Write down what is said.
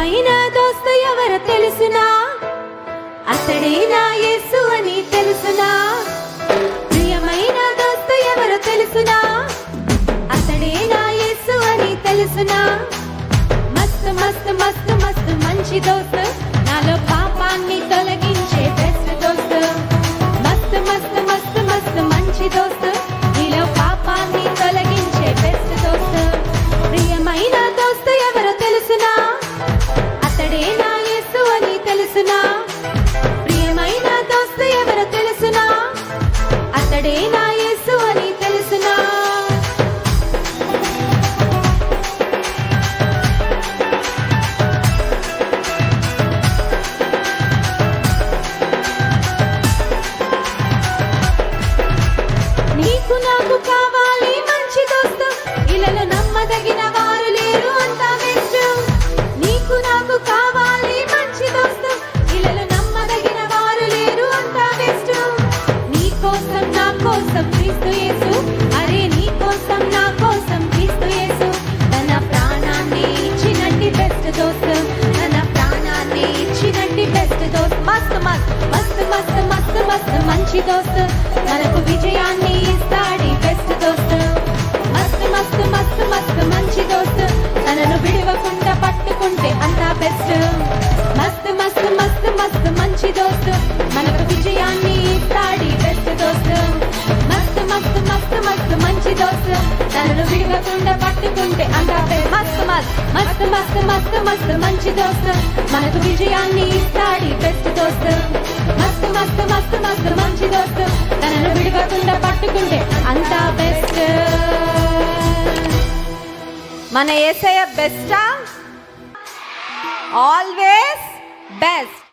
ప్రియమైన దోస్తు ఎవరో తెలుసునా, అతడే నా యేసు అని తెలుసునా. ప్రియమైన దోస్తు ఎవరో తెలుసునా, అతడే నా యేసు అని తెలుసునా. మస్తు మస్తు మస్తు మస్తు మంచి దోస్తు, నాలో పాపాన్ని తొలగించే బెస్ట్ దోస్తు. మస్తు మస్తు మస్తు మస్తు మంచి దోస్తు, నీలో పాపాన్ని తొలగించే బెస్ట్ దోస్తు. ప్రియమైన దోస్తు ఎవరో తెలుసునా, అతడే నా యేసు అని తెలుసునా. ప్రియమైన దోస్తు ఎవరో తెలుసునా, అతడే నా యేసు అని తెలుసునా. నీకు నాకు కావాలి మంచి దోస్తు, ఇలలో నమ్మదగిన వారు లేరు అంతా బెస్ట్. నీకు నాకు కావాలి మంచి దోస్తు, ఇలలో నమ్మదగిన వారు లేరు అంతా బెస్ట్. నీ కోసం నా కోసం క్రీస్తు యేసు, అరే నీ కోసం నా కోసం క్రీస్తు యేసు. తన ప్రాణాన్ని ఇచ్చినట్టి బెస్ట్ దోస్తు, తన ప్రాణాన్ని ఇచ్చినట్టి బెస్ట్ దోస్తు. మస్తు మస్తు మస్తు మస్తు మస్తు మస్తు మంచి దోస్తు, మనకు విజయాన్ని ఇస్తాడి బెస్ట్ దోస్తు. మస్తు మస్తు మస్తు మస్తు మంచి దోస్తు, తనను విడవకుండా పట్టుకుంటే అంతా బెస్ట్. మస్తు మస్తు మస్తు మస్తు మంచి దోస్తు, మనకు విజయాన్ని ఇస్తాడి బెస్ట్ దోస్తు. మస్తు మస్తు మస్తు మస్తు మంచి దోస్తు, తనను విడవకుండా పట్టుకుంటే అంతా బెస్ట్. మస్తు మస్తు మస్తు మస్తు మస్తు మంచి దోస్తు, మనకు విజయాన్ని ఇస్తాడి బెస్ట్ దోస్తు. మస్తు మస్తు మస్తు మస్తు మంచి దోస్తు, తనను విడవకుండా పట్టుకుంటే అంతా బెస్ట్. మన యేసయ్య బెస్టా, ఆల్వేస్ బెస్ట్.